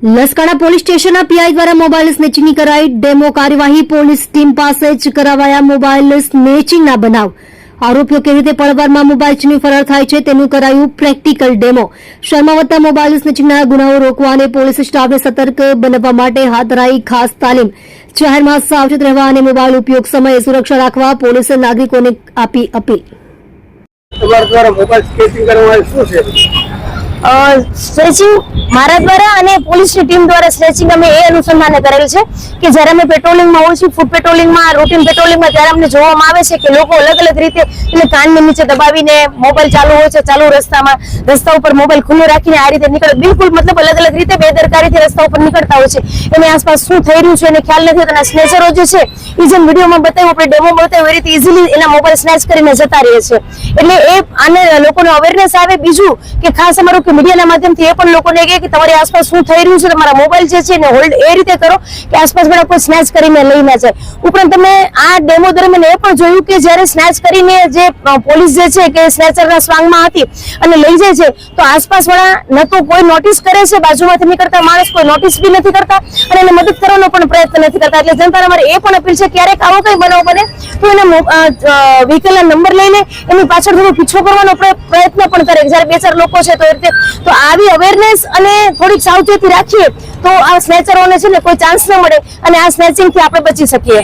Laskana police સ્ટેશનના PI દ્વારા mobile સ્નેચિંગની કરાઈ ડેમો કાર્યવાહી। પોલીસ ટીમ પાસે જ કરાવાયા મોબાઈલ સ્નેચિંગના બનાવ। આરોપીઓ કેવી રીતે પળવારમાં મોબાઈલ છીનવી ફરાર થાય છે તેનું કરાયું પ્રેક્ટિકલ ડેમો। શહેરમાં વધતા મોબાઈલ સ્નેચિંગના ગુનાઓ રોકવા અને પોલીસ સ્ટાફને સતર્ક બનવા માટે હાથ ધરાઈ ખાસ તાલીમ। જાહેરમાં સાવચેત રહેવા અને મોબાઈલ ઉપયોગ સમયે સુરક્ષા રાખવા પોલીસે નાગરિકોને આપી અપીલ। સ્ટ્રેચિંગ મારા દ્વારા અને પોલીસની ટીમ દ્વારા સ્ટ્રેચિંગ અમે એ અનુસંધાને કરેલ છે કે જ્યારે અમે પેટ્રોલિંગમાં હોઈએ છીએ, ફૂડ પેટ્રોલિંગમાં, રૂટીન પેટ્રોલિંગમાં, ત્યારે અમને જોવામાં આવે છે કે લોકો અલગ અલગ રીતે એટલે કાનની નીચે દબાવીને મોબાઈલ ચાલુ હોય છે, ચાલુ રસ્તા ઉપર મોબાઈલ ખુલ્લો રાખીને આ રીતે નીકળે, બિલકુલ મતલબ અલગ અલગ રીતે બેદરકારીથી રસ્તા ઉપર નીકળતા હોય છે। એની આસપાસ શું થઈ રહ્યું છે એને ખ્યાલ નથી હોતો। સ્નેચરો જે છે એ જેમ વિડીયોમાં બતાવ્યું, આપણે ડેમોમાં બતાવ્યું, એ રીતે ઇઝીલી એના મોબાઈલ સ્નેચ કરીને જતા રહે છે। એટલે એ આને લોકોને અવેરનેસ આવે। બીજું કે ખાસ અમારું મીડિયાના માધ્યમથી એ પણ લોકોને કહે કે તમારી આસપાસ શું થઈ રહ્યું છે, તમારા મોબાઈલ જે છે એને હોલ્ડ એ રીતે કરો કે આસપાસ બધા કોઈ સ્નેચ કરીને લઈ ના જાય। ઉપરાંત તમે આ ડેમો દરમિયાન એ પણ જોયું કે જ્યારે સ્નેચ કરીને જે પોલીસ જે છે કે સ્નેચરના સ્વાંગમાં હતી અને લઈ જાય છે તો આસપાસ વાળા ન તો કોઈ નોટિસ કરે છે, બાજુમાંથી નીકળતા માણસ કોઈ નોટિસ બી નથી કરતા અને એને મદદ કરવાનો પણ પ્રયત્ન નથી કરતા। એટલે જનતાને અમારે એ પણ અપીલ છે ક્યારેક આવો કઈ બનાવ બને તો એના વ્હીકલના નંબર લઈને એની પાછળ થોડો પીછો કરવાનો પ્રયત્ન પણ કરે। જયારે બે ચાર લોકો છે તો એ રીતે તો આવી અવેરનેસ અને થોડીક સાવચેતી રાખીએ તો આ સ્નેચરોને છે ને કોઈ ચાન્સ ન મળે અને આ સ્નેચિંગ થી આપણે બચી શકીએ।